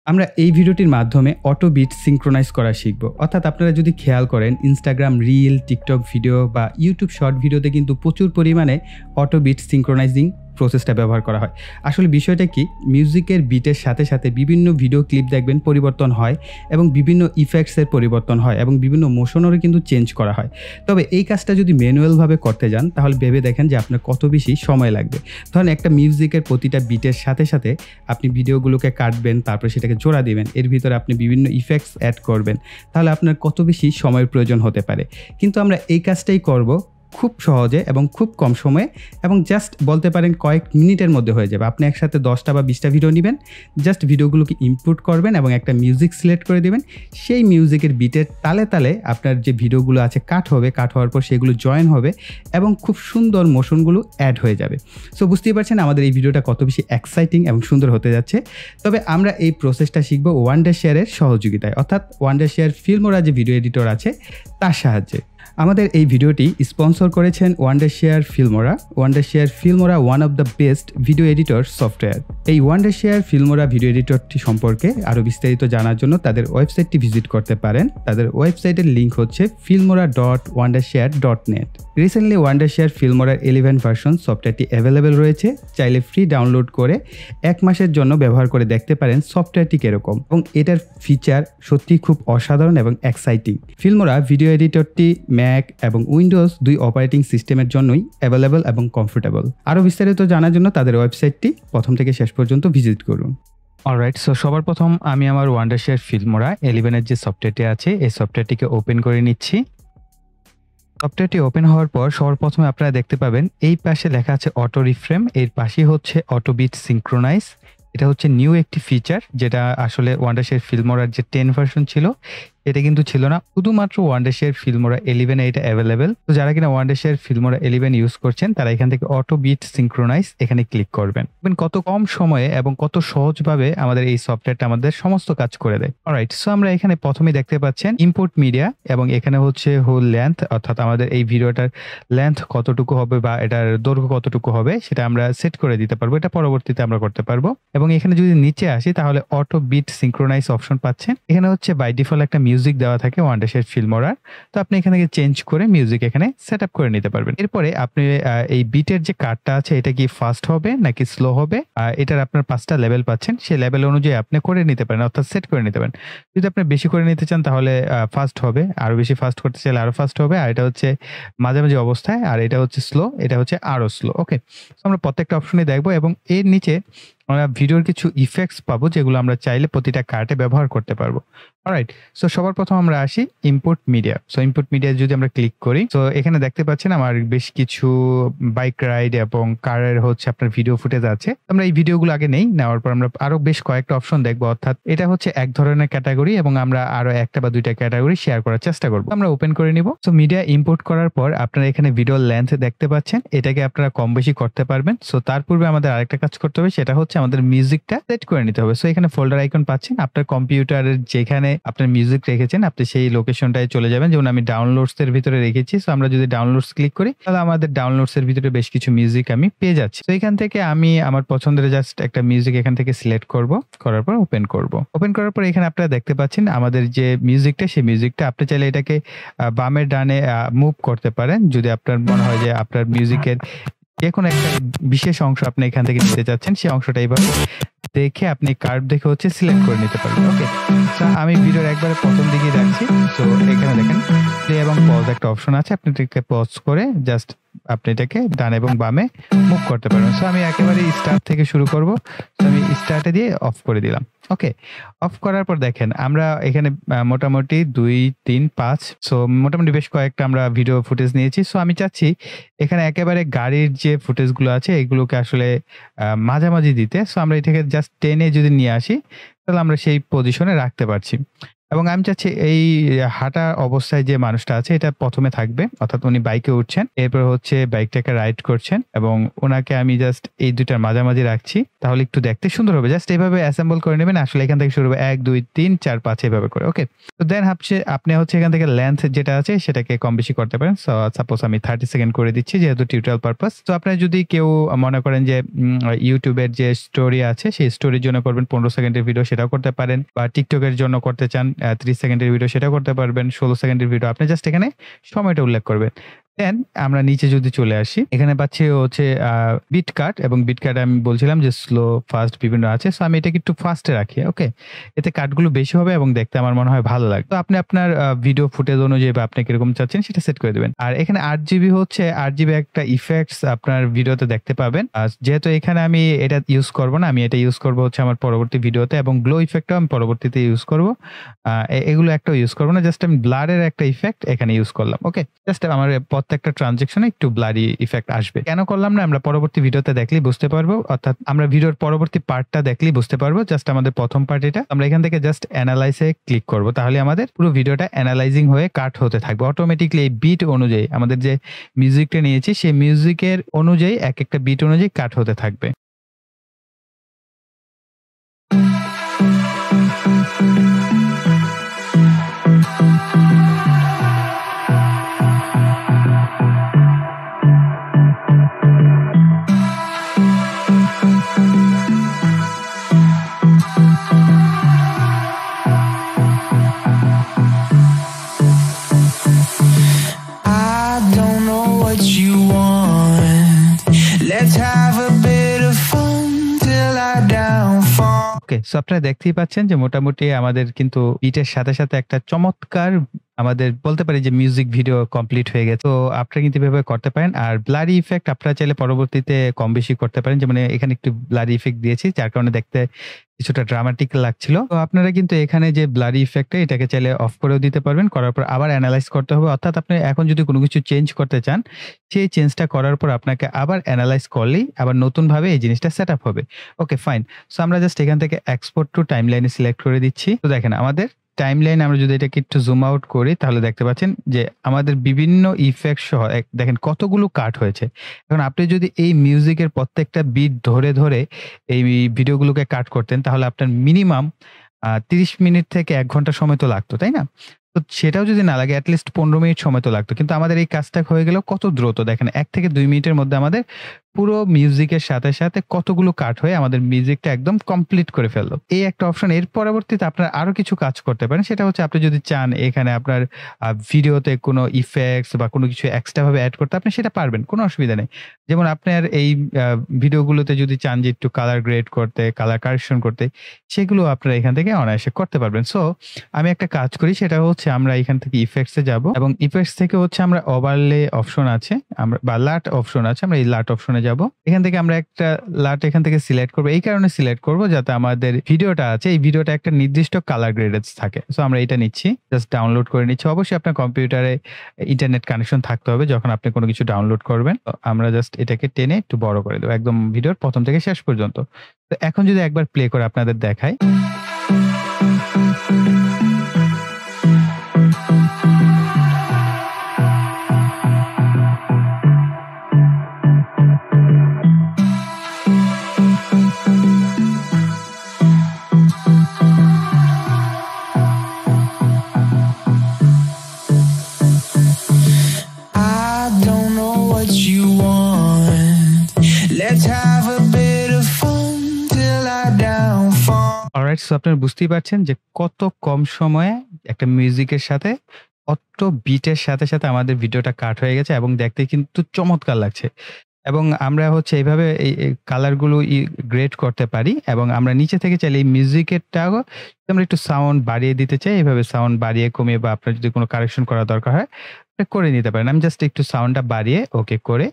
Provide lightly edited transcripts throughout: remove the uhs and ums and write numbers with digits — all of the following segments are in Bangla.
আমরা এই ভিডিওটির মাধ্যমে অটো বিট সিঙ্ক্রোনাইজ করা শিখব। অর্থাৎ আপনারা যদি খেয়াল করেন ইনস্টাগ্রাম রিল, টিকটক ভিডিও বা ইউটিউব শর্ট ভিডিওতে কিন্তু প্রচুর পরিমাণে অটো বিট সিঙ্ক্রোনাইজিং প্রসেসটা ব্যবহার করা হয়। আসলে বিষয়টা কি, মিউজিকের বিটের সাথে সাথে বিভিন্ন ভিডিও ক্লিপ দেখবেন পরিবর্তন হয় এবং বিভিন্ন ইফেক্টসের পরিবর্তন হয় এবং বিভিন্ন মোশনেরও কিন্তু চেঞ্জ করা হয়। তবে এই কাজটা যদি ম্যানুয়ালভাবে করতে যান তাহলে ভেবে দেখেন যে আপনার কত বেশি সময় লাগবে। ধরেন একটা মিউজিকের প্রতিটা বিটের সাথে সাথে আপনি ভিডিওগুলোকে কাটবেন, তারপরে সেটাকে জোড়া দিবেন, এর ভিতরে আপনি বিভিন্ন ইফেক্টস অ্যাড করবেন, তাহলে আপনার কত বেশি সময়ের প্রয়োজন হতে পারে। কিন্তু আমরা এই কাজটাই করব খুব সহজে এবং খুব কম সময়ে এবং জাস্ট বলতে পারেন কয়েক মিনিটের মধ্যে হয়ে যাবে। আপনি একসাথে 10টা বা 20টা ভিডিও নেবেন, জাস্ট ভিডিওগুলোকে ইনপুট করবেন এবং একটা মিউজিক সিলেক্ট করে দেবেন। সেই মিউজিকের বিটের তালে তালে আপনার যে ভিডিওগুলো আছে কাট হবে, কাট হওয়ার পর সেগুলো জয়েন হবে এবং খুব সুন্দর মোশনগুলো অ্যাড হয়ে যাবে। সো বুঝতেই পারছেন আমাদের এই ভিডিওটা কত বেশি এক্সাইটিং এবং সুন্দর হতে যাচ্ছে। তবে আমরা এই প্রসেসটা শিখব ওয়ান্ডারশেয়ারের সহযোগিতায়, অর্থাৎ ওয়ান্ডারশেয়ার ফিল্মোরা যে ভিডিও এডিটর আছে তার সাহায্যে। আমাদের এই ভিডিওটি স্পন্সর করেছেন Wondershare Filmora. Wondershare Filmora one of the best video editor software. এই ওয়ান্ডারশেয়ার ফিল্মোরা ভিডিও এডিটরটি সম্পর্কে আরও বিস্তারিত জানার জন্য তাদের ওয়েবসাইটটি ভিজিট করতে পারেন। তাদের ওয়েবসাইটের লিঙ্ক হচ্ছে filmora.wondershare.net। রিসেন্টলি ওয়ান্ডারশেয়ার ফিল্মোরার 11 ভার্সন সফটওয়্যারটি অ্যাভেলেবেল রয়েছে। চাইলে ফ্রি ডাউনলোড করে 1 মাসের জন্য ব্যবহার করে দেখতে পারেন সফটওয়্যারটি কীরকম এবং এটার ফিচার সত্যি খুব অসাধারণ এবং এক্সাইটিং। ফিল্মোরা ভিডিও এডিটরটি ম্যাক এবং উইন্ডোজ 2 অপারেটিং সিস্টেমের জন্যই অ্যাভেলেবল এবং কমফোর্টেবল। আরও বিস্তারিত জানার জন্য তাদের ওয়েবসাইটটি প্রথম থেকে শেষ পর্যন্ত ভিজিট করুন। অলরাইট, সো সবার প্রথম আমি আমার ওয়ান্ডারশেয়ার ফিল্মোরা 11-এর যে সফটওয়্যারটি আছে এই সফটওয়্যারটিকে ওপেন করে নিচ্ছি। সফটওয়্যারটি ওপেন হওয়ার পর সবার প্রথমে আপনারা দেখতে পাবেন এই পাশে লেখা আছে অটো রিফ্রেম, এর পাশেই হচ্ছে অটো বিট সিঙ্ক্রোনাইজ। এটা হচ্ছে নিউ একটি ফিচার যেটা আসলে ওয়ান্ডারশেয়ার ফিল্মোরার যে 10 ভার্সন ছিল এটা কিন্তু ছিল না, শুধুমাত্র ওয়ান্ডারশেয়ার ফিল্মোরা 11 এটা অ্যাভেলেবেল। তো যারা কিনা ওয়ান্ডারশেয়ার ফিল্মোরা 11 ইউজ করছেন তারা এখান থেকে অটো বিট সিঙ্ক্রোনাইজ এখানে ক্লিক করবেন। কত কম সময়ে এবং কত সহজভাবে আমাদের এই সফটওয়্যারটা আমাদের সমস্ত কাজ করে দেয়। অলরাইট, সো আমরা এখানে প্রথমেই দেখতে পাচ্ছেন ইম্পোর্ট মিডিয়া এবং এখানে হচ্ছে হোল লেন্থ, অর্থাৎ আমাদের এই ভিডিওটার লেন্থ কতটুকু হবে বা এটার দৈর্ঘ্য কতটুকু হবে সেটা আমরা সেট করে দিতে পারবো। এটা পরবর্তীতে আমরা করতে পারবো। এবং এখানে যদি নিচে আসি তাহলে অটো বিট সিঙ্ক্রোনাইজ অপশন পাচ্ছেন। এখানে হচ্ছে বাই ডিফল্ট একটা মিউজিক দেওয়া থাকে ওয়ান্ডারশেয়ার ফিল্মোরার, তো আপনি এখান থেকে চেঞ্জ করে মিউজিক এখানে সেট আপ করে নিতে পারবেন। এরপরে আপনি এই বিটের যে কার্ডটা আছে এটা কি ফাস্ট হবে নাকি স্লো হবে, এটার আপনার 5টা লেভেল পাচ্ছেন, সেই লেভেল অনুযায়ী আপনি করে নিতে পারেন, অর্থাৎ সেট করে নিতে পারেন। যদি আপনি বেশি করে নিতে চান তাহলে ফাস্ট হবে, আরো বেশি ফাস্ট করতে চাইলে আরো ফাস্ট হবে, আর এটা হচ্ছে মাঝামাঝি অবস্থায়, আর এটা হচ্ছে স্লো, এটা হচ্ছে আরো স্লো। ওকে, আমরা প্রত্যেকটা অপশনই দেখবো এবং এর নিচে আমরা ভিডিওর কিছু ইফেক্টস পাবো যেগুলো আমরা চাইলে প্রতিটা কার্টে ব্যবহার করতে পারবো। অলরাইট, সো সবার প্রথম আমরা আসি import media. So import media যদি আমরা ক্লিক করি, তো এখানে দেখতে পাচ্ছেন আমার বেশ কিছু বাইক রাইড এবং কারের হচ্ছে আপনার ভিডিও ফুটেজ আছে। আমরা এই ভিডিওগুলো আগে নেওয়ার পর আমরা আরো বেশ কয়েকটা অপশন দেখবো, অর্থাৎ এটা হচ্ছে এক ধরনের ক্যাটাগরি এবং আমরা আরো একটা বা দুইটা ক্যাটাগরি শেয়ার করার চেষ্টা করবো। আমরা ওপেন করে নিব। সো মিডিয়া ইম্পোর্ট করার পর আপনারা এখানে ভিডিও লেন্থ দেখতে পাচ্ছেন, এটাকে আপনারা কম বেশি করতে পারবেন। সো তার পূর্বে আমাদের আরেকটা কাজ করতে হবে, সেটা হচ্ছে আমাদের মিউজিকটা সেট করে নিতে হবে। সো এখানে ফোল্ডার আইকন পাচ্ছেন, আপনার কম্পিউটারের যেখানে আপনার মিউজিক রেখেছেন আপনি সেই লোকেশনটায় চলে যাবেন। যেমন আমি ডাউনলোডস এর ভিতরে রেখেছি, সো আমরা যদি ডাউনলোডস ক্লিক করি তাহলে আমাদের ডাউনলোডস এর ভিতরে বেশ কিছু মিউজিক আমি পেয়ে যাচ্ছি। তো এখান থেকে আমি আমার পছন্দের জাস্ট একটা মিউজিক এখান থেকে সিলেক্ট করব, করার পর ওপেন করব। ওপেন করার পর এখানে আপনারা দেখতে পাচ্ছেন আমাদের যে মিউজিকটা, সেই মিউজিকটা আপনি চাইলে এটাকে বামে ডানে মুভ করতে পারেন যদি আপনার মনে হয় যে আপনার মিউজিকের যে কোনো একটা বিশেষ অংশ আপনি এখান থেকে নিতে চাচ্ছেন, সেই অংশটা এইভাবে দেখে আপনি কার্ভ দেখে হচ্ছে সিলেক্ট করে নিতে পারবেন। ওকে, সো আমি ভিডিওর একবারে প্রথম দিকেই রাখছি। তো এখানে দেখেন প্লে এবং পজ একটা অপশন আছে, আপনি এটাকে পজ করে জাস্ট আপনি এটাকে ডান এবং বামে মুভ করতে পারবেন। সো আমি একেবারে স্টার্ট থেকে শুরু করব। সো আমি স্টার্টে দিয়ে অফ করে দিলাম। ওকে, অফ করার পর দেখেন আমরা এখানে মোটামুটি 2, 3, 5 সো মোটামুটি বেশ কয়েকটা আমরা ভিডিও ফুটেজ নিয়েছি। সো আমি চাচ্ছি এখানে একেবারে গাড়ির যে ফুটেজগুলো আছে এগুলোকে আসলে মাঝামাঝি দিতে। সো আমরা এটাকে জাস্ট টেনে যদি নিয়ে আসি তাহলে আমরা সেই পজিশনে রাখতে পারছি। এবং আমি চাচ্ছি এই হাঁটা অবস্থায় যে মানুষটা আছে এটা ১ম এ থাকবে। অর্থাৎ উনি বাইকে উঠছেন। এরপর হচ্ছে বাইকটাকে রাইড করছেন এবং উনাকে আমি জাস্ট এই ২ টার মাঝামাঝি রাখছি। তাহলে একটু দেখতে সুন্দর হবে। জাস্ট এভাবে অ্যাসেম্বল করে নেবেন। আসলে এখান থেকে শুরু হবে ১, ২, ৩, ৪, ৫ এভাবে করে। ওকে? তো দেন আপনি হচ্ছে এখান থেকে লেংথ যেটা আছে সেটাকে কম বেশি করতে পারেন। সাপোজ আমি 30 সেকেন্ড করে দিচ্ছি যেহেতু টিউটোরিয়াল পারপাস। তো আপনারা যদি কেউ মনে করেন যে YouTube এর যে স্টোরি আছে সেই স্টোরির জন্য করবেন ১৫ সেকেন্ডের ভিডিও সেটাও করতে পারেন বা TikTok এর জন্য করতে চান ৩০ সেকেন্ডের ভিডিও সেটাও করতে পারবেন। ১৬ সেকেন্ডের ভিডিও আপনি জাস্ট এখানে সময়টা উল্লেখ করবেন। দেন আমরা নিচে যদি চলে আসি, এখানে পাচ্ছি হচ্ছে বিট কাট এবং বিট কাটে আমি বলছিলাম যে স্লো, ফাস্ট বিভিন্ন আছে। সো আমি এটাকে একটু ফাস্টে রাখি। ওকে? এতে কাটগুলো বেশি হবে এবং দেখতে আমার মনে হয় ভালো লাগবে। তো আপনি আপনার ভিডিও ফুটেজ অনুযায়ী বা আপনি কিরকম চাচ্ছেন সেটা সেট করে দিবেন। আর এখানে ৮ জিবি হচ্ছে ৮ জিবি একটা ইফেক্টস আপনার ভিডিওতে দেখতে পাবেন। যেহেতু এখানে আমি এটা ইউজ করব না, আমি এটা ইউজ করব হচ্ছে আমার পরবর্তী ভিডিওতে এবং গ্লো ইফেক্টটাও আমি পরবর্তীতে ইউজ করব। এগুলো একটাও ইউজ করব না। জাস্ট আমি ব্লারের একটা ইফেক্ট এখানে ইউজ করলাম। ওকে? জাস্ট আমার প্রত্যেকটা ট্রানজেকশনে একটু ব্লারি ইফেক্ট আসবে। কেন করলাম না আমরা পরবর্তী ভিডিওতে দেখলেই বুঝতে পারবো। অর্থাৎ আমরা ভিডিওর পরবর্তী পার্টটা দেখলেই বুঝতে পারবো। জাস্ট আমাদের প্রথম পার্ট এটা। আমরা এখান থেকে জাস্ট এনালাইজ এ ক্লিক করব। তাহলে আমাদের পুরো ভিডিওটা এনালাইজিং হয়ে কাট হতে থাকবে। অটোমেটিক্যালি এই বিট অনুযায়ী আমাদের যে মিউজিকটা নিয়েছি সেই মিউজিকের অনুযায়ী একটা বিট অনুযায়ী কাট হতে থাকবে। ওকে, সো আপনারা দেখতেই পাচ্ছেন যে মোটামুটি আমাদের কিন্তু বিটের সাথে, সাথে একটা চমৎকার আমাদের বলতে পারি যে মিউজিক ভিডিও কমপ্লিট হয়ে গেছে। তো আপনারা কিন্তু এভাবে করতে পারেন। আর ব্লারি ইফেক্ট আপনারা চাইলে পরবর্তীতে কম বেশি করতে পারেন। যেমন এখানে একটু ব্লারি ইফেক্ট দিয়েছি যার কারণে দেখতে কিছুটা ড্রামাটিক লাগছিল। তো আপনারা কিন্তু এখানে যে ব্লারি ইফেক্টটা এটাকে চাইলে অফ করেও দিতে পারবেন। করার পর আবার এনালাইজ করতে হবে। অর্থাৎ আপনি এখন যদি কোনো কিছু চেঞ্জ করতে চান, সেই চেঞ্জটা করার পর আপনাকে আবার এনালাইজ করলেই আবার নতুনভাবে এই জিনিসটা সেটআপ হবে। ওকে, ফাইন। সো আমরা জাস্ট এখান থেকে এক্সপোর্ট টু টাইমলাইনে সিলেক্ট করে দিচ্ছি। তো দেখেন আমাদের টাইমলাইন আমরা যদি এটাকে একটু জুম আউট করি তাহলে দেখতে পাচ্ছেন যে আমাদের বিভিন্ন ইফেক্ট সহ দেখেন কতগুলো কাট হয়েছে। এখন আপনি যদি এই মিউজিকের প্রত্যেকটা বিট ধরে, ধরে এই ভিডিওগুলোকে কাট করতেন তাহলে আপনার মিনিমাম ৩০ মিনিট থেকে ১ ঘন্টা সময় তো লাগতো, তাই না? তো সেটাও যদি না লাগে এট লিস্ট ১৫ মিনিট সময় তো লাগতো। কিন্তু আমাদের এই কাজটা হয়ে গেল কত দ্রুত দেখেন ১ থেকে ২ মিনিটের মধ্যে আমাদের পুরো মিউজিকের সাথে, সাথে কতগুলো কাট হয়ে আমাদের মিউজিকটা একদম কমপ্লিট করে ফেলল। এই একটা অপশন। এর পরবর্তীতে আপনারা আরো কিছু কাজ করতে পারেন। সেটা হচ্ছে আপনি যদি চান এখানে আপনার ভিডিওতে কোনো ইফেক্টস বা কোনো কিছু এক্সট্রা ভাবে এড করতে আপনি সেটা পারবেন। কোনো অসুবিধা নেই। যেমন আপনার এই ভিডিওগুলোতে যদি চান যে একটু কালার গ্রেড করতে, কালার কারেকশন করতে সেগুলো আপনারা এখান থেকে অনায়াসে করতে পারবেন। সো আমি একটা কাজ করি সেটা হচ্ছে আমরা এখান থেকে ইফেক্টস এ যাব এবং ইফেক্টস থেকে হচ্ছে আমরা ওভারলে অপশন আছে বা লাট অপশন আছে। আমরা এই লাট অপশনে যাব। এখান থেকে আমরা একটা লাট এখান থেকে সিলেক্ট করব। এই কারণে সিলেক্ট করব যাতে আমাদের ভিডিওটা আছে এই ভিডিওটা একটা নির্দিষ্ট কালার গ্রেডেড থাকে। সো আমরা এটা নিচ্ছি। জাস্ট ডাউনলোড করে নিচ্ছি। অবশ্যই আপনার কম্পিউটারে ইন্টারনেট কানেকশন থাকতে হবে যখন আপনি কোনো কিছু ডাউনলোড করবেন। তো আমরা জাস্ট এটাকে টেনে একটু বড় করে দেব একদম ভিডিওর প্রথম থেকে শেষ পর্যন্ত। তো এখন যদি একবার প্লে করে আপনাদের দেখাই। অলরাইট, সো আপনারা বুঝতেই পারছেন যে কত কম সময়ে একটা মিউজিকের সাথে অত বিটের সাথে, সাথে আমাদের ভিডিওটা কাট হয়ে গেছে এবং দেখতে কিন্তু চমৎকার লাগছে। এবং আমরা হচ্ছে এইভাবে এই কালারগুলো গ্রেড করতে পারি এবং আমরা নিচে থেকে চাইলে এই মিউজিকেরটাও আমরা একটু সাউন্ড বাড়িয়ে দিতে চাই। এভাবে সাউন্ড বাড়িয়ে কমিয়ে বা আপনার যদি কোনো কারেকশন করা দরকার হয় আপনি করে নিতে পারেন। আমি জাস্ট একটু সাউন্ডটা বাড়িয়ে ওকে করে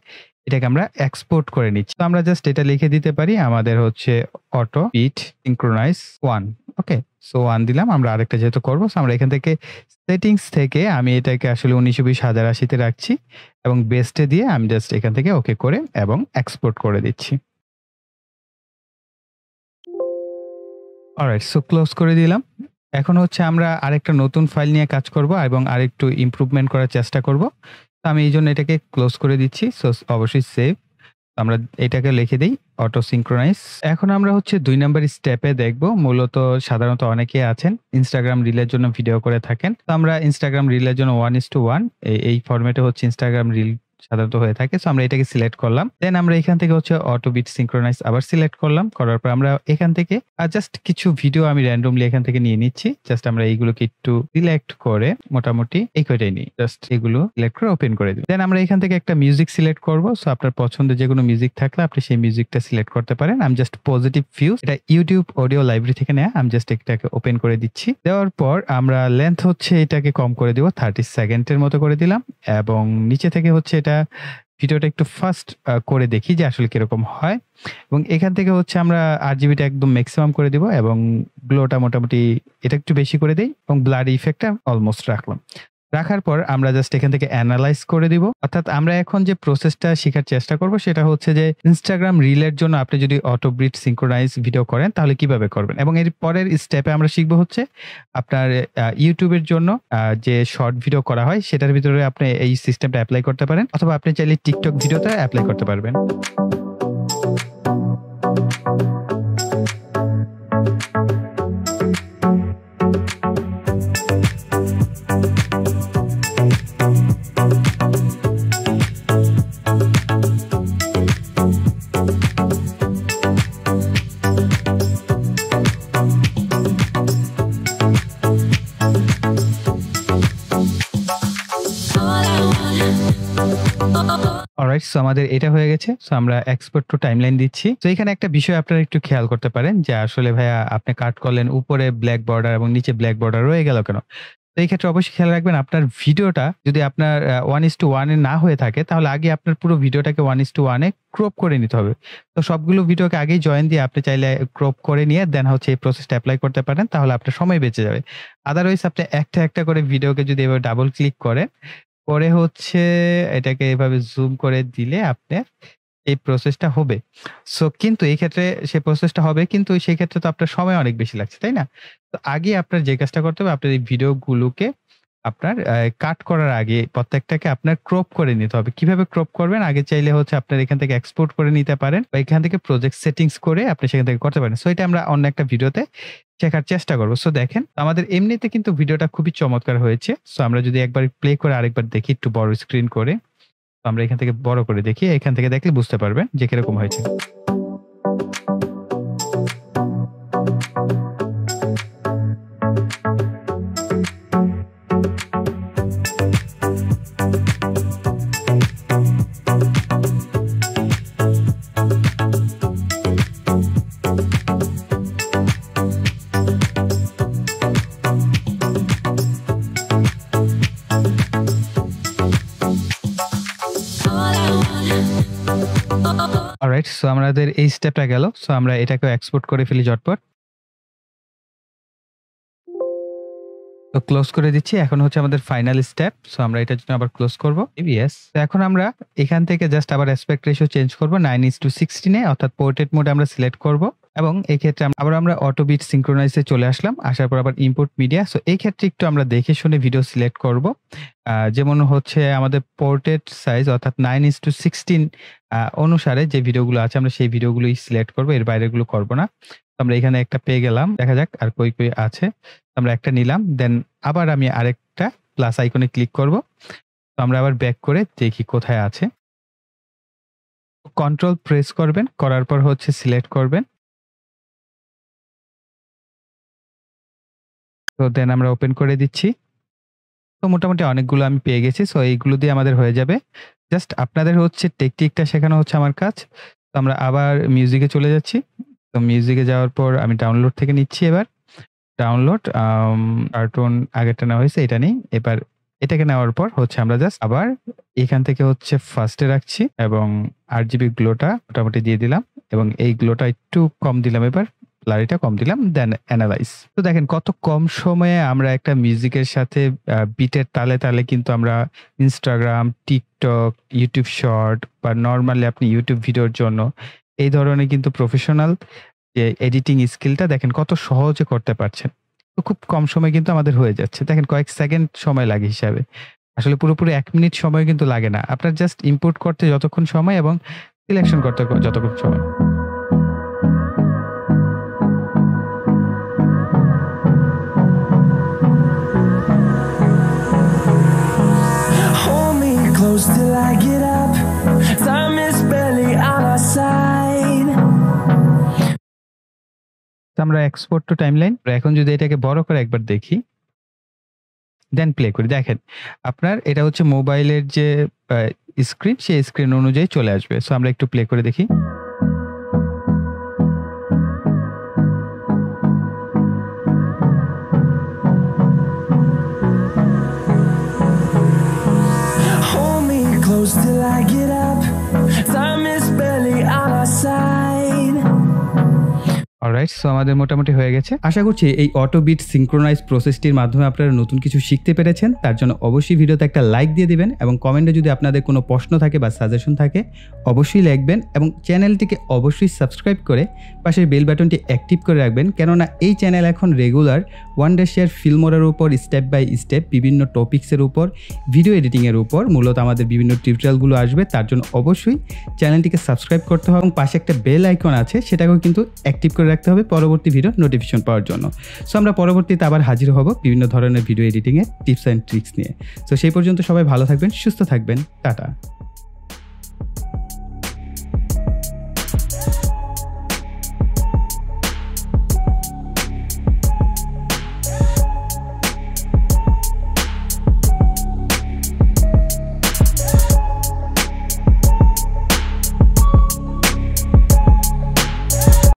এটাকে আমরা এক্সপোর্ট করে নিচ্ছি। তো আমরা জাস্ট এটা লিখে দিতে পারি আমাদের হচ্ছে অটো বিট সিনক্রোনাইজ 1। ওকে, সো 1 দিলাম। আমরা আরেকটা যেহেতু করবো সো আমরা এখান থেকে সেটিংস থেকে আমি এটাকে আসলে ১৯২০/১০৮০ তে রাখছি এবং বেস্টে দিয়ে আমি জাস্ট এখান থেকে ওকে করে এবং এক্সপোর্ট করে দিচ্ছি। অলরাইট, সো ক্লোজ করে দিলাম এখন হচ্ছে আমরা আরেকটা নতুন ফাইল নিয়ে কাজ করব এবং আরেকটু ইমপ্রুভমেন্ট করার চেষ্টা করব। তো আমি এইজন্য এটাকে ক্লোজ করে দিচ্ছি। সো অবশ্যই সেভ। আমরা এটাকে লিখে দেই অটো সিনক্রোনাইজ। এখন আমরা হচ্ছে ২ নাম্বার স্টেপে দেখব। মূলত সাধারণত অনেকেই আছেন Instagram রিলের জন্য ভিডিও করে থাকেন। তো আমরা Instagram রিলের জন্য 1:1 এই ফরম্যাটে হচ্ছে Instagram রিল সাধারণত হয়ে থাকে। সো আমরা এটাকে সিলেক্ট করলাম। দেন আমরা এখান থেকে হচ্ছে অটো বিট সিনক্রোনাইজ আবার সিলেক্ট করলাম। করার পর আমরা এখান থেকে জাস্ট কিছু ভিডিও আমি র‍্যান্ডমলি এখান থেকে নিয়ে নিচ্ছি। জাস্ট আমরা এইগুলোকে একটু সিলেক্ট করে মোটামুটি এই কয়টাই নিই। জাস্ট এগুলো সিলেক্ট করে ওপেন করে দিই। দেন আমরা এখান থেকে একটা মিউজিক সিলেক্ট করব। সো আপনার পছন্দের যেকোনো মিউজিক থাকলে আপনি সেই মিউজিকটা সিলেক্ট করতে পারেন। আমি জাস্ট পজিটিভ ফিউজ এটা YouTube অডিও লাইব্রেরি থেকে নেয়া। আমি জাস্ট এটাকে ওপেন করে দিচ্ছি। দেওয়ার পর আমরা লেন্থ হচ্ছে এটাকে কম করে দিব। 30 সেকেন্ডের মতো করে দিলাম এবং নিচে থেকে হচ্ছে এটা ভিডিওটা একটু ফাস্ট করে দেখি যে আসলে কিরকম হয় এবং এখান থেকে হচ্ছে আমরা RGBটা একদম ম্যাক্সিমাম করে দিব এবং গ্লোটা মোটামুটি এটা একটু বেশি করে দেই এবং ব্লাড ইফেক্টটা অলমোস্ট রাখলাম। রাখার পর আমরা জাস্ট এখান থেকে অ্যানালাইজ করে দিব। অর্থাৎ আমরা এখন যে প্রসেসটা শেখার চেষ্টা করব সেটা হচ্ছে যে Instagram রিলের জন্য আপনি যদি অটো বিট সিনক্রোনাইজ ভিডিও করেন তাহলে কিভাবে করবেন এবং এর পরের স্টেপে আমরা শিখব হচ্ছে আপনার YouTube এর জন্য যে শর্ট ভিডিও করা হয় সেটার ভিতরে আপনি এই সিস্টেমটা এপ্লাই করতে পারেন অথবা আপনি চাইলে TikTok ভিডিওতে এপ্লাই করতে পারবেন। অলরাইট, সো আমাদের এটা হয়ে গেছে। সো আমরা এক্সপোর্ট টু টাইমলাইন দিচ্ছি। তো এখানে একটা বিষয় আপনারা একটু খেয়াল করতে পারেন যে আসলে ভাইয়া আপনি কাট করলেন উপরে ব্ল্যাক বর্ডার এবং নিচে ব্ল্যাক বর্ডার রয়ে গেল কেন? তো এই ক্ষেত্রে অবশ্যই খেয়াল রাখবেন আপনার ভিডিওটা যদি আপনার 1:1 এ না হয়ে থাকে তাহলে আগে আপনার পুরো ভিডিওটাকে 1:1 এ ক্রপ করে নিতে হবে। তো সবগুলো ভিডিওকে আগেই জয়েন দিয়ে আপনি চাইলে ক্রপ করে নিয়ে দেন হচ্ছে এই প্রসেসটা এপ্লাই করতে পারেন তাহলে আপনার সময় বেঁচে যাবে। আদারওয়াইজ আপনি একটা করে ভিডিওকে যদি এভাবে ডাবল ক্লিক করেন করে হচ্ছে এটাকে এভাবে জুম করে দিলে আপনার এই প্রসেসটা হবে। সো কিন্তু এই ক্ষেত্রে সেই প্রসেসটা হবে কিন্তু সেই ক্ষেত্রে তো আপনার সময় অনেক বেশি লাগছে, তাই না? তো আগে আপনার যে কাজটা করতে হবে আপনার এই ভিডিওগুলোকে আপনার কাট করার আগে প্রত্যেকটাকে আপনার ক্রপ করে নিতে হবে। কিভাবে ক্রপ করবেন? আগে চাইলে হচ্ছে আপনার এখান থেকে এক্সপোর্ট করে নিতে পারেন বা এখান থেকে প্রজেক্ট সেটিংস করে আপনি সেখান থেকে করতে পারেন। সো এটা আমরা অন্য একটা ভিডিওতে শেখার চেষ্টা করব। সো দেখেন আমাদের এমনিতে কিন্তু ভিডিওটা খুবই চমৎকার হয়েছে। সো আমরা যদি একবার প্লে করে আরেকবার দেখি একটু বড় স্ক্রিন করে, তো আমরা এখান থেকে বড় করে দেখি। এখান থেকে দেখলে বুঝতে পারবেন যে কিরকম হয়েছে। অলরাইট, সো আমাদের এই স্টেপটা গেল। সো আমরা এটাকেও এক্সপোর্ট করে ফেলি ঝটপট। তো ক্লোজ করে দিচ্ছি। এখন হচ্ছে আমাদের ফাইনাল স্টেপ। সো আমরা এটার জন্য আবার ক্লোজ করব। ইয়েস। তো এখন আমরা এখান থেকে জাস্ট আবার অ্যাসপেক্ট রেশিও চেঞ্জ করব 9:16 এ অর্থাৎ পোর্ট্রেট মোডে আমরা সিলেক্ট করব এবং এই ক্ষেত্রে আমরা অটো বিট সিনক্রোনাইজ এ চলে আসলাম। আসার পর আবার ইম্পোর্ট মিডিয়া। সো এই ক্ষেত্রে একটু আমরা দেখে শুনে ভিডিও সিলেক্ট করব। যেমন হচ্ছে আমাদের পোর্ট্রেট সাইজ অর্থাৎ 9:16 অনুসারে যে ভিডিওগুলো আছে আমরা সেই ভিডিওগুলোই সিলেক্ট করব। এর বাইরেগুলো করব না। আমরা এখানে একটা পেয়ে গেলাম। দেখা যাক আর কই আছে। আমরা একটা নিলাম। দেন আবার আমি আরেকটা প্লাস আইকনে ক্লিক করব। তো আমরা আবার ব্যাক করে দেখি কোথায় আছে। কন্ট্রোল প্রেস করবেন। করার পর হচ্ছে সিলেক্ট করবেন। তো দেন আমরা ওপেন করে দিচ্ছি। তো মোটামুটি অনেকগুলো আমি পেয়ে গেছি। সো এইগুলো দিয়ে আমাদের হয়ে যাবে। জাস্ট আপনাদের হচ্ছে টেকনিকটা শেখানো হচ্ছে আমার কাজ। তো আমরা আবার মিউজিকে চলে যাচ্ছি। তো মিউজিকে যাওয়ার পর আমি ডাউনলোড থেকে নিচ্ছি এবার। ডাউনলোড কার্টুন আগেরটা নেওয়া হয়েছে, এটা নেই। এবার এটাকে নেওয়ার পর হচ্ছে আমরা জাস্ট আবার এখান থেকে হচ্ছে ফার্স্টে রাখছি এবং RGB গ্লোটা মোটামুটি দিয়ে দিলাম এবং এই গ্লোটা একটু কম দিলাম এবার। ব্লারিটা কম দিলাম। দেন অ্যানালাইজ। তো দেখেন কত কম সময়ে আমরা একটা মিউজিকের সাথে বিটের তালে তালে কিন্তু আমরা Instagram, TikTok, YouTube শর্ট বা নরমালি আপনি YouTube ভিডিওর জন্য এই ধরনের কিন্তু প্রফেশনাল যে এডিটিং স্কিলটা দেখেন কত সহজে করতে পারছেন। তো খুব কম সময় কিন্তু আমাদের হয়ে যাচ্ছে। দেখেন কয়েক সেকেন্ড সময় লাগে হিসাবে। আসলে পুরোপুরি ১ মিনিট সময় কিন্তু লাগে না। আপনার জাস্ট ইনপুট করতে যতক্ষণ সময় এবং সিলেকশন করতে যতক্ষণ সময়। Hold me close till I get up. Time is barely on our side. আমরা এক্সপোর্ট টু টাইমলাইন। এখন যদি এটাকে বড় করে একবার দেখি, দেন প্লে করি। দেখেন আপনার এটা হচ্ছে মোবাইলের যে স্ক্রিন, সেই স্ক্রিন অনুযায়ী চলে আসবে। সো আমরা একটু প্লে করে দেখি। Hold me close till I get up. Time is barely on our side. Alright, so আমাদের মোটামুটি হয়ে গেছে। আশা করছি এই অটো বিট সিনক্রোনাইজ প্রসেসটির মাধ্যমে আপনারা নতুন কিছু শিখতে পেরেছেন। তার জন্য অবশ্যই ভিডিওতে একটা লাইক দিয়ে দিবেন এবং কমেন্টে যদি আপনাদের কোনো প্রশ্ন থাকে বা সাজেশন থাকে অবশ্যই লিখবেন এবং চ্যানেলটিকে অবশ্যই সাবস্ক্রাইব করে পাশের বেল বাটনটি অ্যাক্টিভ করে রাখবেন, কেননা এই চ্যানেল এখন রেগুলার ওয়ান্ডারশেয়ার ফিল্মোরার উপর স্টেপ বাই স্টেপ বিভিন্ন টপিক্সের উপর, ভিডিও এডিটিংয়ের উপর মূলত আমাদের বিভিন্ন টিউটোরিয়ালগুলো আসবে। তার জন্য অবশ্যই চ্যানেলটিকে সাবস্ক্রাইব করতে হবে এবং পাশে একটা বেল আইকন আছে, সেটাকেও কিন্তু অ্যাক্টিভ করে রাখতে হবে পরবর্তী ভিডিও নোটিফিকেশন পাওয়ার জন্য। সো আমরা পরবর্তীতে আবার হাজির হব বিভিন্ন ধরনের ভিডিও এডিটিংয়ের টিপস অ্যান্ড ট্রিক্স নিয়ে। সো সেই পর্যন্ত সবাই ভালো থাকবেন, সুস্থ থাকবেন, টাটা।